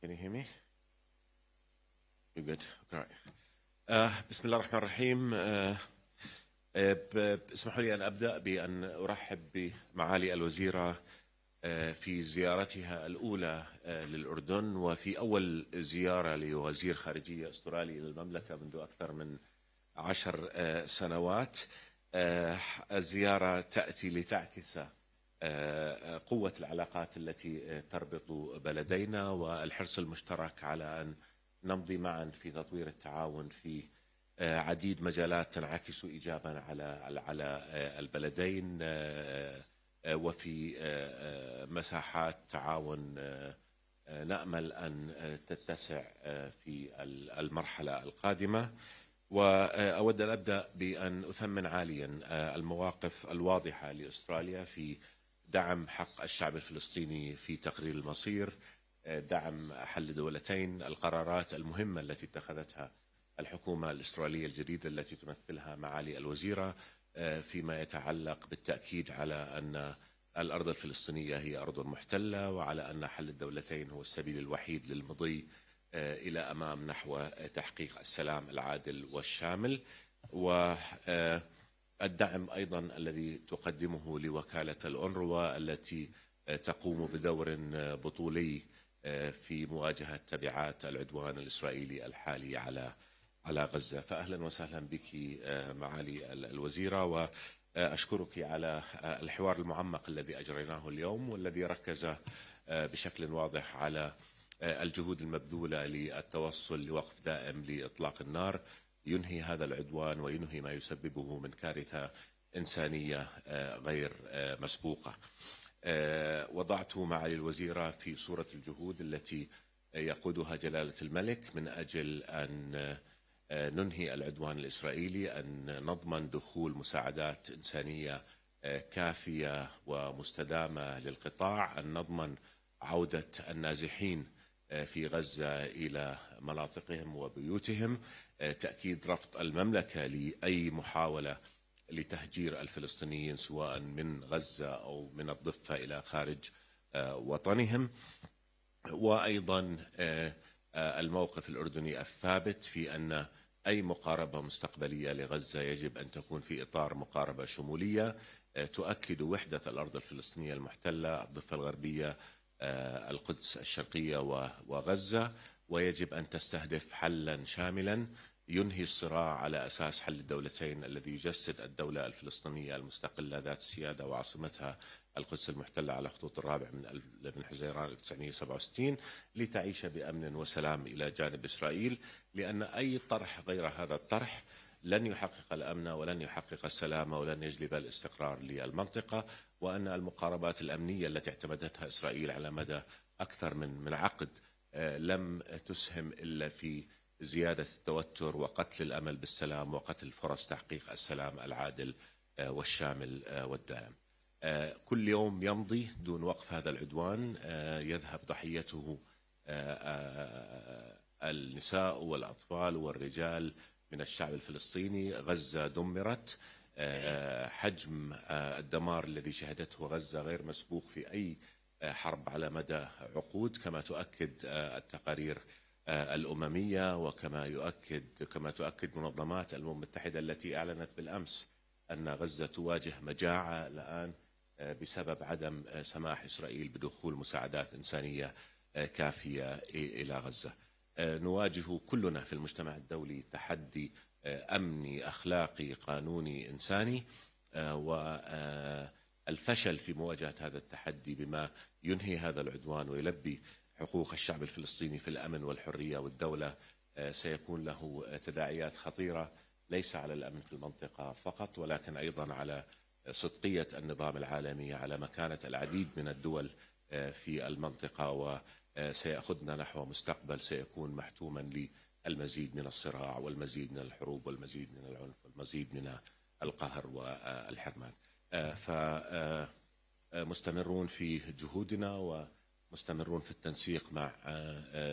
Can you hear me? You're good. Okay. بسم الله الرحمن الرحيم. اسمحوا لي أن أبدأ بأن أرحب بمعالي الوزيرة في زيارتها الأولى للأردن، وفي أول زيارة لوزير خارجية أسترالي للمملكة منذ أكثر من 10 سنوات. الزيارة تأتي لتعكس قوة العلاقات التي تربط بلدينا والحرص المشترك على أن نمضي معا في تطوير التعاون في عديد مجالات تنعكس إيجابا على البلدين، وفي مساحات تعاون نأمل أن تتسع في المرحلة القادمة. وأود أن أبدأ بأن أثمن عاليا المواقف الواضحة لأستراليا في دعم حق الشعب الفلسطيني في تقرير المصير، دعم حل دولتين، القرارات المهمة التي اتخذتها الحكومة الأسترالية الجديدة التي تمثلها معالي الوزيرة فيما يتعلق بالتأكيد على أن الأرض الفلسطينية هي أرض محتلة، وعلى أن حل الدولتين هو السبيل الوحيد للمضي إلى أمام نحو تحقيق السلام العادل والشامل. والدعم أيضا الذي تقدمه لوكالة الأونروا التي تقوم بدور بطولي في مواجهة تبعات العدوان الإسرائيلي الحالي على غزة. فأهلا وسهلا بك معالي الوزيرة، وأشكرك على الحوار المعمق الذي أجريناه اليوم، والذي ركز بشكل واضح على الجهود المبذولة للتوصل لوقف دائم لإطلاق النار ينهي هذا العدوان وينهي ما يسببه من كارثة إنسانية غير مسبوقة. وضعت معالي الوزيرة في صورة الجهود التي يقودها جلالة الملك من أجل أن ننهي العدوان الإسرائيلي، أن نضمن دخول مساعدات إنسانية كافية ومستدامة للقطاع، أن نضمن عودة النازحين في غزة إلى مناطقهم وبيوتهم، تأكيد رفض المملكة لأي محاولة لتهجير الفلسطينيين سواء من غزة أو من الضفة إلى خارج وطنهم، وأيضا الموقف الأردني الثابت في أن أي مقاربة مستقبلية لغزة يجب أن تكون في إطار مقاربة شمولية تؤكد وحدة الأرض الفلسطينية المحتلة، الضفة الغربية، القدس الشرقية وغزة، ويجب أن تستهدف حلا شاملا ينهي الصراع على أساس حل الدولتين الذي يجسد الدولة الفلسطينية المستقلة ذات السيادة وعاصمتها القدس المحتلة على خطوط الرابع من حزيران 1967 لتعيش بأمن وسلام إلى جانب إسرائيل، لأن أي طرح غير هذا الطرح لن يحقق الأمن ولن يحقق السلام ولن يجلب الاستقرار للمنطقة، وأن المقاربات الأمنية التي اعتمدتها إسرائيل على مدى أكثر من عقد لم تسهم إلا في زيادة التوتر وقتل الأمل بالسلام وقتل فرص تحقيق السلام العادل والشامل والدائم. كل يوم يمضي دون وقف هذا العدوان يذهب ضحيته النساء والأطفال والرجال من الشعب الفلسطيني. غزة دمرت، حجم الدمار الذي شهدته غزة غير مسبوق في أي حرب على مدى عقود، كما تؤكد التقارير الأممية وكما تؤكد منظمات الأمم المتحدة التي أعلنت بالأمس أن غزة تواجه مجاعة الآن بسبب عدم سماح إسرائيل بدخول مساعدات إنسانية كافية إلى غزة. نواجه كلنا في المجتمع الدولي تحدي أمني أخلاقي قانوني إنساني، والفشل في مواجهة هذا التحدي بما ينهي هذا العدوان ويلبي حقوق الشعب الفلسطيني في الأمن والحرية والدولة سيكون له تداعيات خطيرة ليس على الأمن في المنطقة فقط، ولكن أيضا على صدقية النظام العالمي، على مكانة العديد من الدول في المنطقة، وسيأخذنا نحو مستقبل سيكون محتوما للمزيد من الصراع والمزيد من الحروب والمزيد من العنف والمزيد من القهر والحرمان. فمستمرون في جهودنا ومستمرون في التنسيق مع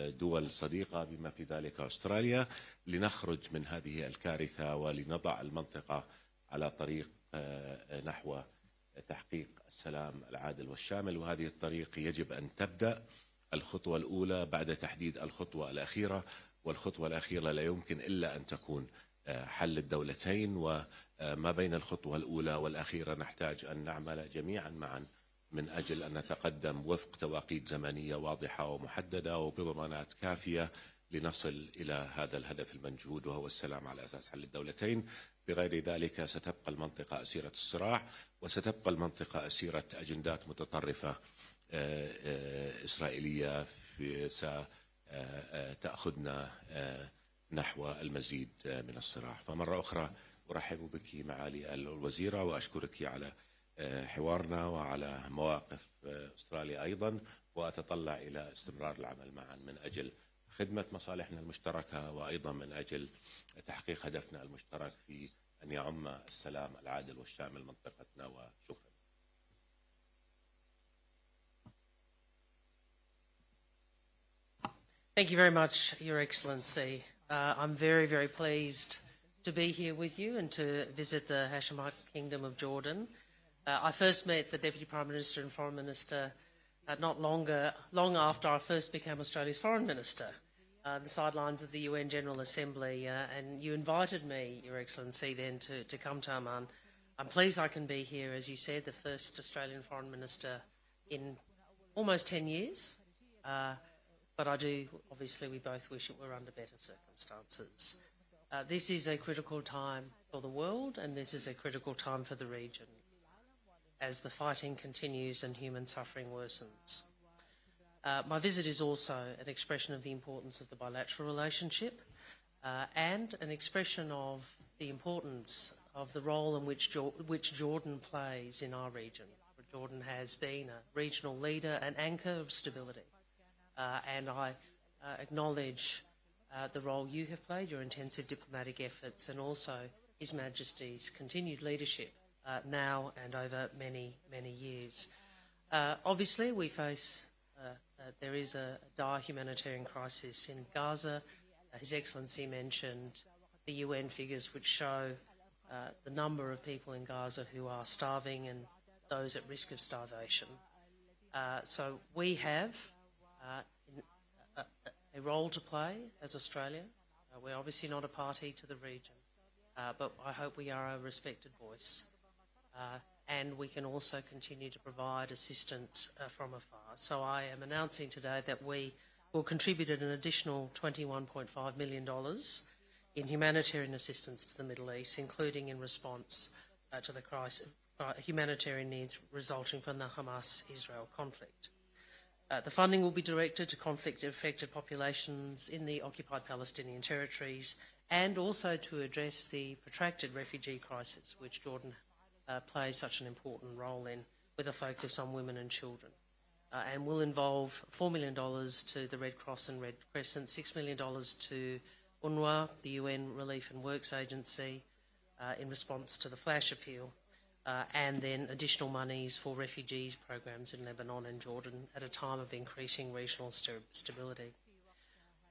دول صديقة بما في ذلك أستراليا لنخرج من هذه الكارثة ولنضع المنطقة على طريق نحو تحقيق السلام العادل والشامل. وهذه الطريق يجب أن تبدأ الخطوة الأولى بعد تحديد الخطوة الأخيرة، والخطوة الأخيرة لا يمكن إلا أن تكون حل الدولتين، وما بين الخطوة الأولى والأخيرة نحتاج أن نعمل جميعا معا من أجل أن نتقدم وفق توقيت زمنية واضحة ومحددة وبضمانات كافية لنصل إلى هذا الهدف المنجود، وهو السلام على أساس حل الدولتين. بغير ذلك ستبقى المنطقة أسيرة الصراع، وستبقى المنطقة أسيرة أجندات متطرفة إسرائيلية ستأخذنا نحو المزيد من الصراع. فمرة أخرى أرحب بك معالي الوزيرة، وأشكرك على حوارنا وعلى مواقف أستراليا أيضا، وأتطلع إلى استمرار العمل معا من أجل خدمة مصالحنا المشتركة، وأيضا من أجل تحقيق هدفنا المشترك في أن يعم السلام العادل والشامل منطقتنا. وشكرا. Thank you very much, Your Excellency. I'm very, very pleased to be here with you and to visit the Hashemite Kingdom of Jordan. I first met the Deputy Prime Minister and Foreign Minister not long after I first became Australia's Foreign Minister, the sidelines of the UN General Assembly, and you invited me, Your Excellency, then to come to Amman. I'm pleased I can be here, as you said, the first Australian Foreign Minister in almost 10 years. But I do, obviously, we both wish it were under better circumstances. This is a critical time for the world, and this is a critical time for the region as the fighting continues and human suffering worsens. My visit is also an expression of the importance of the bilateral relationship and an expression of the importance of the role in which Jordan plays in our region. Jordan has been a regional leader, an anchor of stability. And I acknowledge the role you have played, your intensive diplomatic efforts, and also His Majesty's continued leadership now and over many, many years. Obviously, we face, there is a dire humanitarian crisis in Gaza. His Excellency mentioned the UN figures which show the number of people in Gaza who are starving and those at risk of starvation. So we have a role to play as Australia. We're obviously not a party to the region, but I hope we are a respected voice. And we can also continue to provide assistance from afar. So I am announcing today that we will contribute an additional $21.5 million in humanitarian assistance to the Middle East, including in response to the humanitarian needs resulting from the Hamas-Israel conflict. The funding will be directed to conflict-affected populations in the occupied Palestinian territories and also to address the protracted refugee crisis, which Jordan plays such an important role in, with a focus on women and children. And will involve $4 million to the Red Cross and Red Crescent, $6 million to UNRWA, the UN Relief and Works Agency, in response to the flash appeal, and then additional monies for refugees programs in Lebanon and Jordan at a time of increasing regional stability.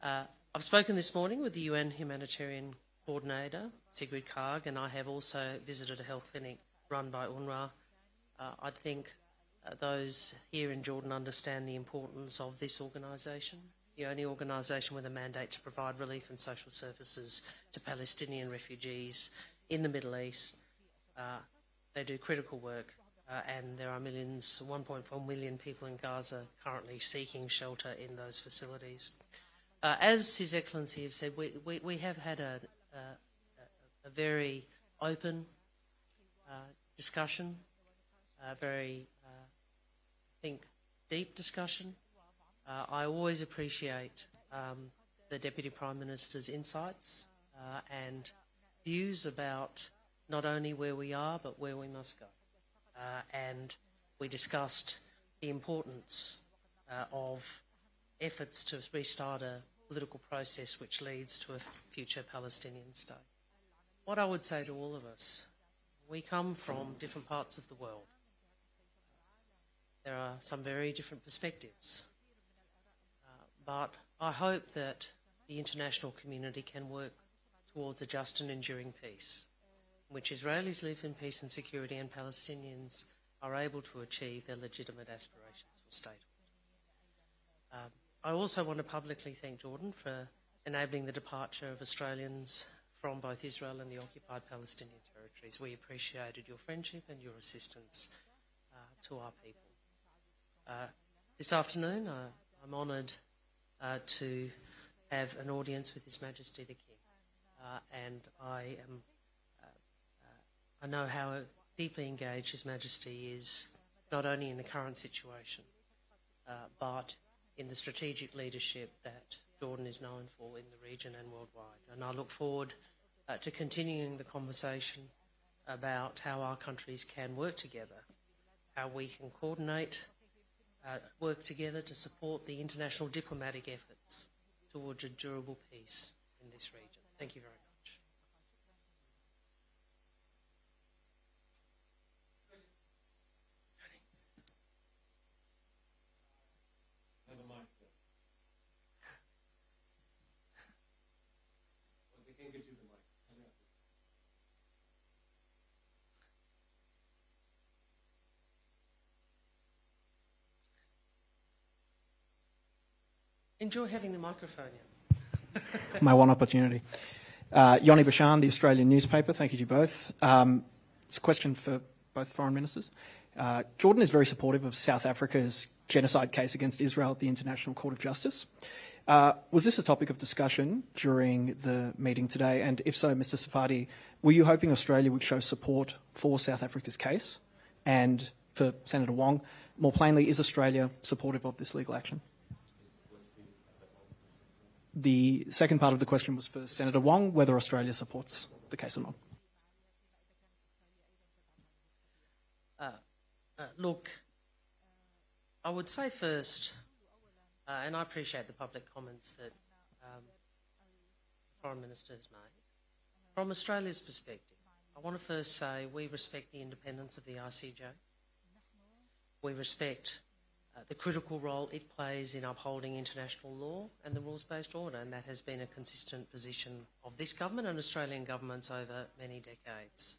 I've spoken this morning with the UN Humanitarian Coordinator, Sigrid Kaag, and I have also visited a health clinic run by UNRWA. I think those here in Jordan understand the importance of this organisation, the only organisation with a mandate to provide relief and social services to Palestinian refugees in the Middle East. They do critical work, and there are 1.4 million people in Gaza currently seeking shelter in those facilities. As His Excellency has said, we have had a very open discussion, a very, I think, deep discussion. I always appreciate the Deputy Prime Minister's insights and views about not only where we are, but where we must go. And we discussed the importance of efforts to restart a political process which leads to a future Palestinian state. What I would say to all of us, we come from different parts of the world. There are some very different perspectives. But I hope that the international community can work towards a just and enduring peace, in which Israelis live in peace and security and Palestinians are able to achieve their legitimate aspirations for statehood. I also want to publicly thank Jordan for enabling the departure of Australians from both Israel and the occupied Palestinian territories. We appreciated your friendship and your assistance to our people. This afternoon, I'm honoured to have an audience with His Majesty the King, and I know how deeply engaged His Majesty is, not only in the current situation, but in the strategic leadership that Jordan is known for in the region and worldwide. And I look forward to continuing the conversation about how our countries can work together, how we can coordinate, work together to support the international diplomatic efforts towards a durable peace in this region. Thank you very much. Enjoy having the microphone. My one opportunity. Yoni Bashan, the Australian newspaper. Thank you to you both. It's a question for both foreign ministers. Jordan is very supportive of South Africa's genocide case against Israel at the International Court of Justice. Was this a topic of discussion during the meeting today? And if so, Mr. Safadi, were you hoping Australia would show support for South Africa's case? And for Senator Wong, more plainly, is Australia supportive of this legal action? The second part of the question was for Senator Wong, whether Australia supports the case or not. Look, I would say first, and I appreciate the public comments that the Foreign Minister has made. From Australia's perspective, I want to first say we respect the independence of the ICJ. We respect the critical role it plays in upholding international law and the rules-based order, and that has been a consistent position of this government and Australian governments over many decades.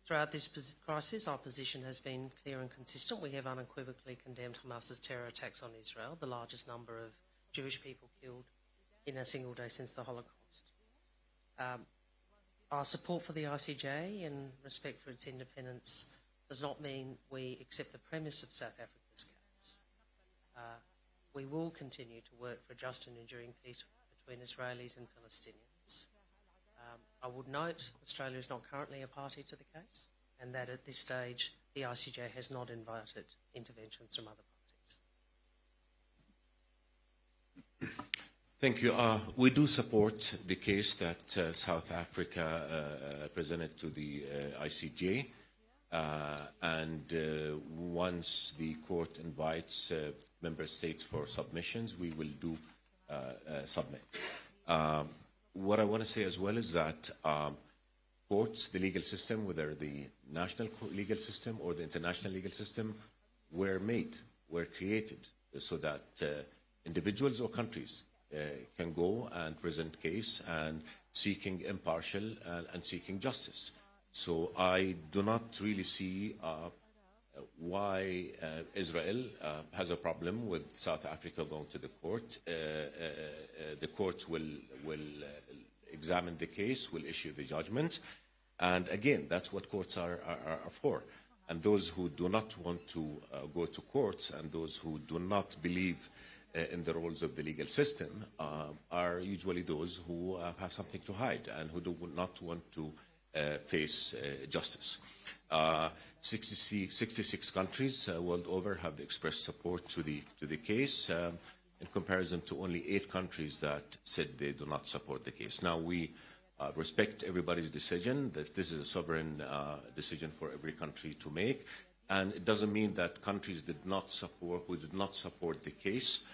Throughout this crisis, our position has been clear and consistent. We have unequivocally condemned Hamas's terror attacks on Israel, the largest number of Jewish people killed in a single day since the Holocaust. Our support for the ICJ and respect for its independence does not mean we accept the premise of South Africa's case. We will continue to work for a just and enduring peace between Israelis and Palestinians. I would note Australia is not currently a party to the case, and that at this stage the ICJ has not invited interventions from other parties. Thank you. We do support the case that South Africa presented to the ICJ. And once the court invites member states for submissions, we will do submit. What I want to say as well is that courts, the legal system, whether the national legal system or the international legal system, were created so that individuals or countries can go and present case and seeking impartial and seeking justice. So I do not really see why Israel has a problem with South Africa going to the court. The court will examine the case, will issue the judgment, and again, that's what courts are for. And those who do not want to go to courts and those who do not believe in the roles of the legal system are usually those who have something to hide and who do not want to face justice. 66 countries world over have expressed support to the case, in comparison to only 8 countries that said they do not support the case. Now, we respect everybody's decision, that this is a sovereign decision for every country to make, and it doesn't mean that countries who did not support the case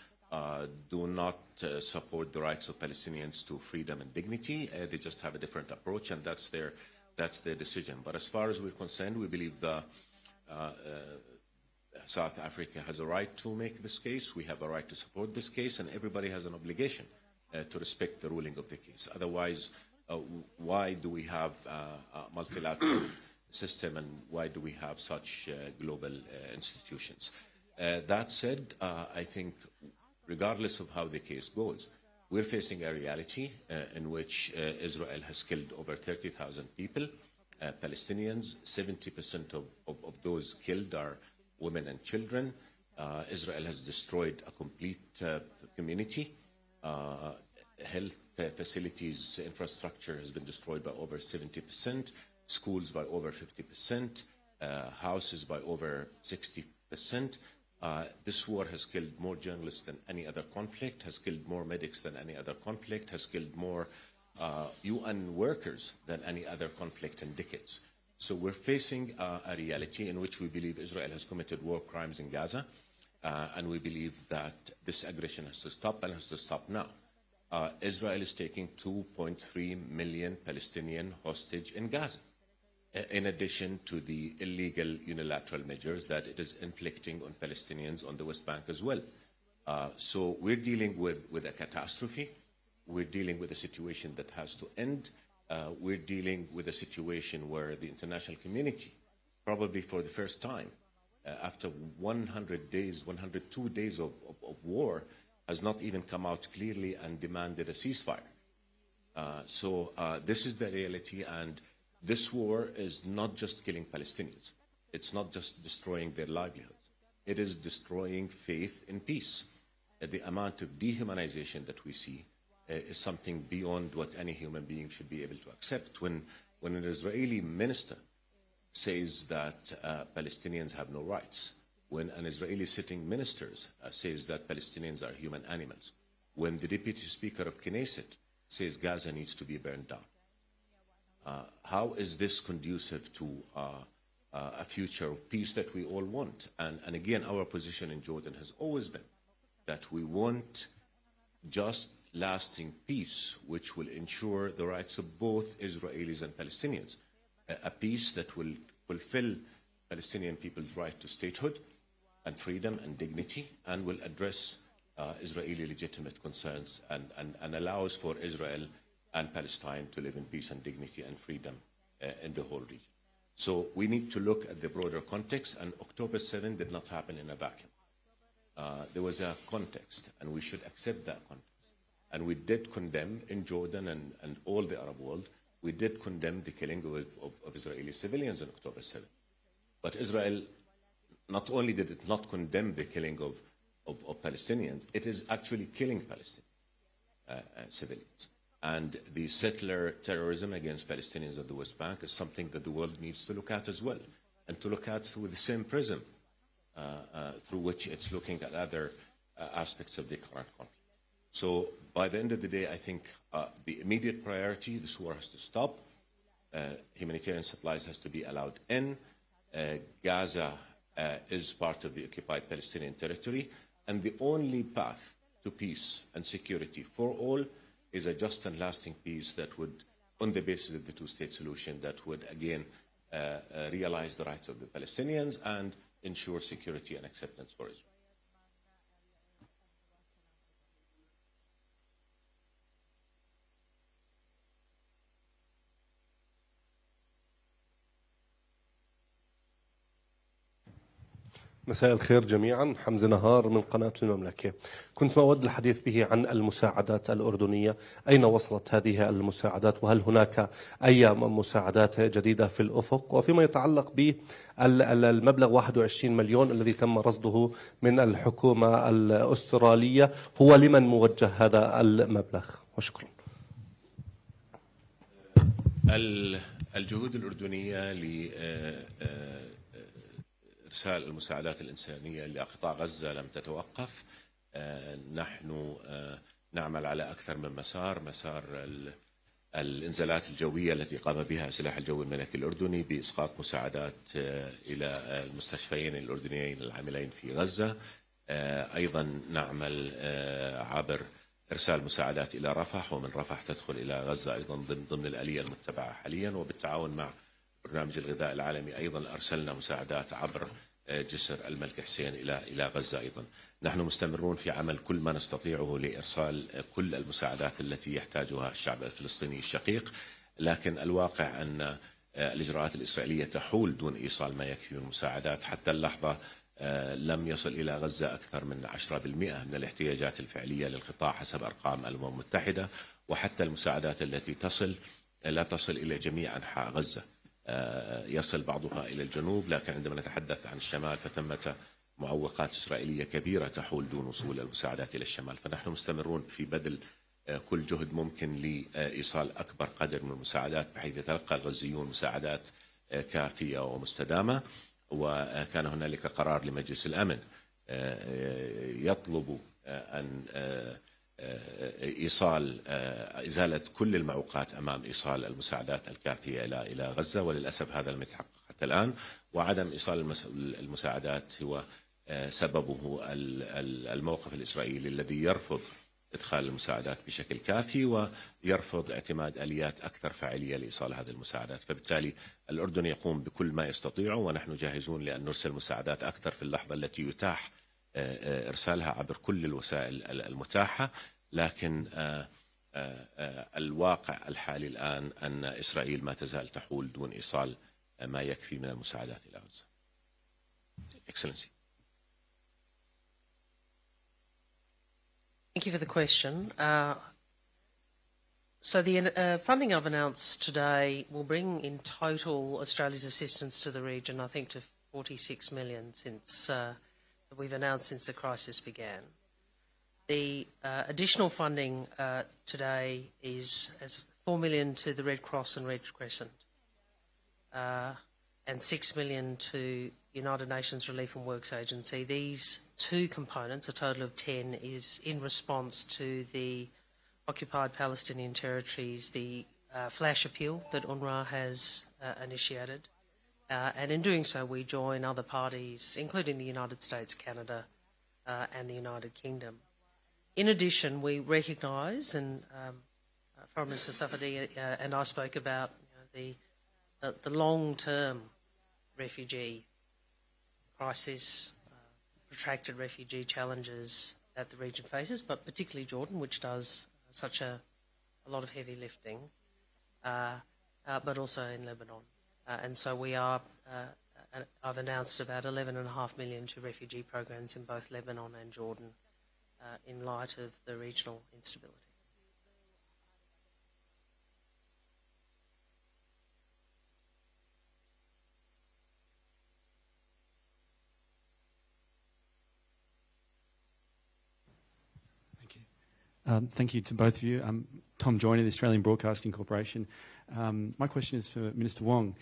do not support the rights of Palestinians to freedom and dignity. They just have a different approach, and that's their decision. But as far as we're concerned, we believe South Africa has a right to make this case. We have a right to support this case, and everybody has an obligation to respect the ruling of the case. Otherwise, why do we have a multilateral system, and why do we have such global institutions? That said, I think regardless of how the case goes. We're facing a reality in which Israel has killed over 30,000 people, Palestinians. 70% of those killed are women and children. Israel has destroyed a complete community. Health facilities, infrastructure has been destroyed by over 70%, schools by over 50%, houses by over 60%. This war has killed more journalists than any other conflict, has killed more medics than any other conflict, has killed more UN workers than any other conflict in decades. So we're facing a reality in which we believe Israel has committed war crimes in Gaza, and we believe that this aggression has to stop and has to stop now. Israel is taking 2.3 million Palestinian hostage in Gaza, in addition to the illegal unilateral measures that it is inflicting on Palestinians on the West Bank as well. So we're dealing with a catastrophe. We're dealing with a situation that has to end. We're dealing with a situation where the international community, probably for the first time, after 100 days, 102 days of war, has not even come out clearly and demanded a ceasefire. So this is the reality, and this war is not just killing Palestinians. It's not just destroying their livelihoods. It is destroying faith in peace. The amount of dehumanization that we see is something beyond what any human being should be able to accept. When an Israeli minister says that Palestinians have no rights, when an Israeli sitting minister says that Palestinians are human animals, when the deputy speaker of Knesset says Gaza needs to be burned down, how is this conducive to a future of peace that we all want? And again, our position in Jordan has always been that we want just lasting peace, which will ensure the rights of both Israelis and Palestinians, a peace that will fulfill Palestinian people's right to statehood and freedom and dignity, and will address Israeli legitimate concerns and allows for Israel and Palestine to live in peace and dignity and freedom in the whole region. So we need to look at the broader context, and October 7 did not happen in a vacuum. There was a context, and we should accept that context. And we did condemn in Jordan and all the Arab world, we did condemn the killing of Israeli civilians on October 7. But Israel, not only did it not condemn the killing of Palestinians, it is actually killing Palestinians, civilians. And the settler terrorism against Palestinians of the West Bank is something that the world needs to look at as well, and to look at through the same prism through which it's looking at other aspects of the current conflict. So by the end of the day, I think the immediate priority, this war has to stop. Humanitarian supplies has to be allowed in. Gaza is part of the occupied Palestinian territory, and the only path to peace and security for all is a just and lasting peace that would, on the basis of the two-state solution, that would again realize the rights of the Palestinians and ensure security and acceptance for Israel. مساء الخير جميعا. حمزة نهار من قناة المملكة. كنت أود الحديث به عن المساعدات الأردنية. أين وصلت هذه المساعدات، وهل هناك أي مساعدات جديدة في الأفق؟ وفيما يتعلق بالمبلغ 21 مليون الذي تم رصده من الحكومة الأسترالية، هو لمن موجه هذا المبلغ؟ وشكرا. الجهود الأردنية إرسال المساعدات الإنسانية لقطاع غزة لم تتوقف. نحن نعمل على أكثر من مسار الإنزالات الجوية التي قام بها سلاح الجو الملكي الأردني بإسقاط مساعدات إلى المستشفيين الأردنيين العاملين في غزة. أيضا نعمل عبر إرسال مساعدات إلى رفح، ومن رفح تدخل إلى غزة أيضا ضمن الآلية المتبعة حاليا، وبالتعاون مع برنامج الغذاء العالمي أيضا أرسلنا مساعدات عبر جسر الملك حسين إلى غزة. أيضا نحن مستمرون في عمل كل ما نستطيعه لإرسال كل المساعدات التي يحتاجها الشعب الفلسطيني الشقيق، لكن الواقع أن الإجراءات الإسرائيلية تحول دون إيصال ما يكفي من مساعدات. حتى اللحظة لم يصل إلى غزة أكثر من 10% من الاحتياجات الفعلية للقطاع حسب أرقام الأمم المتحدة، وحتى المساعدات التي تصل لا تصل إلى جميع أنحاء غزة، يصل بعضها إلى الجنوب، لكن عندما نتحدث عن الشمال فتمت معوقات إسرائيلية كبيرة تحول دون وصول المساعدات إلى الشمال. فنحن مستمرون في بذل كل جهد ممكن لإيصال أكبر قدر من المساعدات بحيث يتلقى الغزيون مساعدات كافية ومستدامة. وكان هنالك قرار لمجلس الأمن يطلب أن إزالة كل المعوقات أمام إيصال المساعدات الكافية إلى غزة، وللأسف هذا لم يتحقق حتى الآن. وعدم إيصال المساعدات هو سببه الموقف الإسرائيلي الذي يرفض إدخال المساعدات بشكل كافي ويرفض اعتماد آليات أكثر فاعلية لإيصال هذه المساعدات. فبالتالي الأردن يقوم بكل ما يستطيع، ونحن جاهزون لأن نرسل مساعدات أكثر في اللحظة التي يتاح إرسالها عبر كل الوسائل المتاحة. لكن الواقع الحالي الآن أن إسرائيل ما تزال تحول دون إيصال ما يكفي من المساعدات إلى غزة. Excellency. Thank you for the question. So the funding I've announced today will bring in total Australia's assistance to the region, I think, to 46 million since that we've announced since the crisis began. The additional funding today is 4 million to the Red Cross and Red Crescent, and 6 million to United Nations Relief and Works Agency. These two components, a total of 10, is in response to the occupied Palestinian territories, the flash appeal that UNRWA has initiated. And in doing so, we join other parties, including the United States, Canada, and the United Kingdom. In addition, we recognise, and Foreign Minister Safadi and I spoke about the long-term refugee crisis, protracted refugee challenges that the region faces, but particularly Jordan, which does such a lot of heavy lifting, but also in Lebanon. And so we are, I've announced about 11.5 million to refugee programs in both Lebanon and Jordan in light of the regional instability. Thank you to both of you. I'm Tom Joyner, the Australian Broadcasting Corporation. My question is for Minister Wong.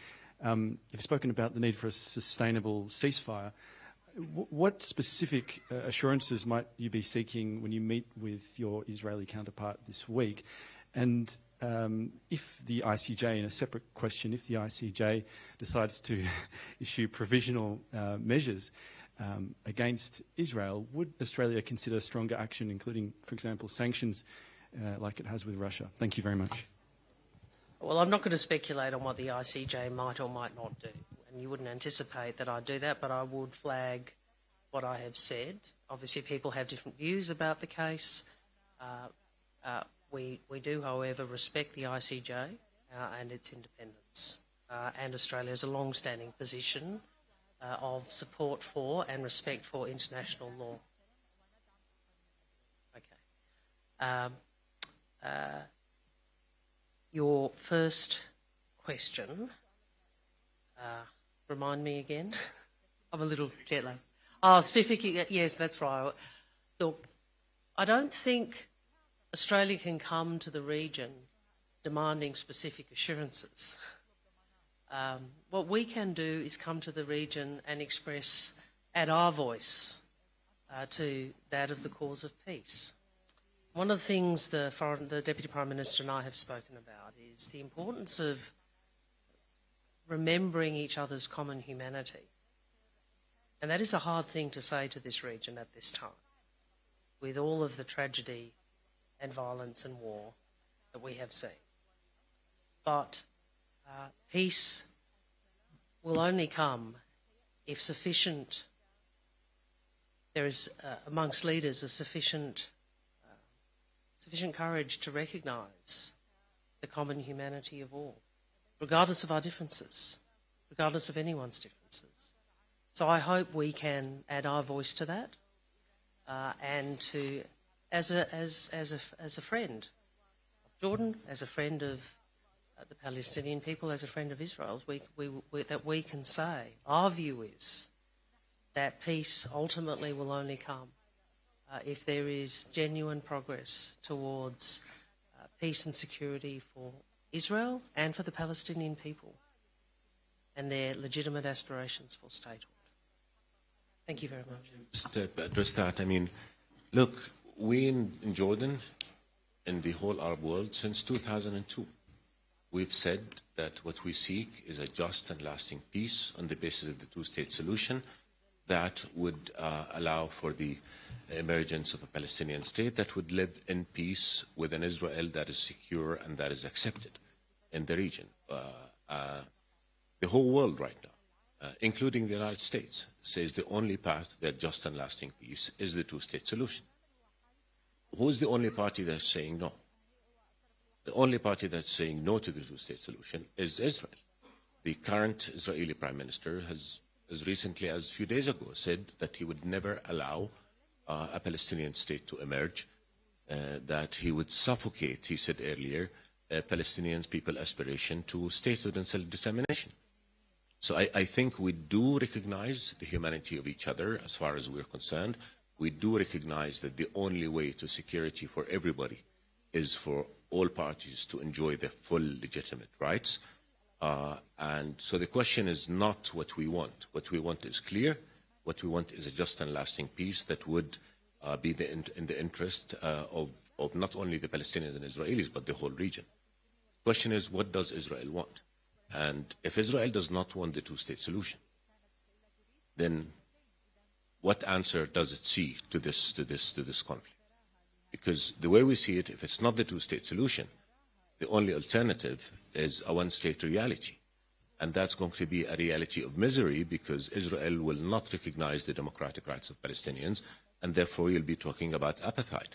You've spoken about the need for a sustainable ceasefire. What specific assurances might you be seeking when you meet with your Israeli counterpart this week? And if the ICJ, in a separate question, if the ICJ decides to issue provisional measures against Israel, would Australia consider stronger action, including, for example, sanctions like it has with Russia? Thank you very much. Well, I'm not going to speculate on what the ICJ might or might not do, and you wouldn't anticipate that I'd do that, but I would flag what I have said. Obviously, people have different views about the case. We do, however, respect the ICJ and its independence, and Australia has a long-standing position of support for and respect for international law. Okay. Your first question, remind me again. I'm a little jet lagged. Oh, specific, yes, that's right. Look, I don't think Australia can come to the region demanding specific assurances. What we can do is come to the region and express, add our voice to that of the cause of peace. One of the things the Deputy Prime Minister and I have spoken about is the importance of remembering each other's common humanity. And that is a hard thing to say to this region at this time, with all of the tragedy and violence and war that we have seen. But peace will only come if there is amongst leaders a sufficient courage to recognise the common humanity of all, regardless of our differences, regardless of anyone's differences. So I hope we can add our voice to that, and to, as a friend of Jordan, as a friend of the Palestinian people, as a friend of Israel's, that we can say our view is that peace ultimately will only come if there is genuine progress towards peace and security for Israel and for the Palestinian people and their legitimate aspirations for statehood. Thank you very much. Just to address that, I mean, look, we in Jordan, in the whole Arab world, since 2002, we've said that what we seek is a just and lasting peace on the basis of the two-state solution that would allow for the emergence of a Palestinian state that would live in peace with an Israel that is secure and that is accepted in the region. The whole world right now, including the United States, says the only path to that just and lasting peace is the two-state solution. Who's the only party that's saying no? The only party that's saying no to the two-state solution is Israel. The current Israeli Prime Minister has, as recently as a few days ago, said that he would never allow a Palestinian state to emerge, that he would suffocate, he said earlier, Palestinian people's aspiration to statehood and self-determination. So I think we do recognize the humanity of each other as far as we're concerned. We do recognize that the only way to security for everybody is for all parties to enjoy their full legitimate rights. And so the question is not what we want. What we want is clear. What we want is a just and lasting peace that would be in the interest of not only the Palestinians and Israelis, but the whole region. The question is, what does Israel want? And if Israel does not want the two-state solution, then what answer does it see to this conflict? Because the way we see it, if it's not the two-state solution, the only alternative is a one-state reality. And that's going to be a reality of misery because Israel will not recognize the democratic rights of Palestinians, and therefore you'll be talking about apartheid.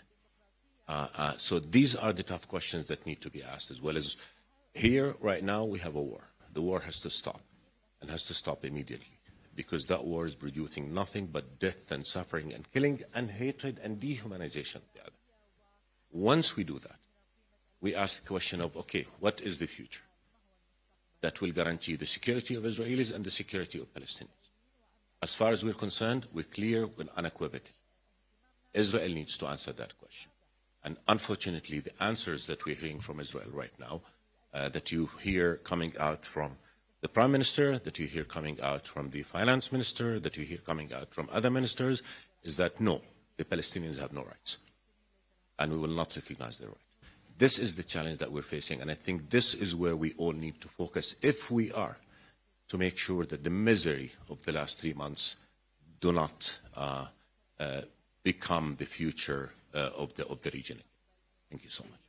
So these are the tough questions that need to be asked, as well as here, right now, we have a war. The war has to stop, and has to stop immediately, because that war is producing nothing but death and suffering and killing and hatred and dehumanization of the other. Once we do that, we ask the question of, okay, what is the future that will guarantee the security of Israelis and the security of Palestinians? As far as we're concerned, we're clear and unequivocal. Israel needs to answer that question. And unfortunately, the answers that we're hearing from Israel right now, that you hear coming out from the Prime Minister, that you hear coming out from the Finance Minister, that you hear coming out from other ministers, is that no, the Palestinians have no rights. And we will not recognize their rights. This is the challenge that we're facing, and I think this is where we all need to focus if we are to make sure that the misery of the last 3 months do not become the future of the region. Thank you so much.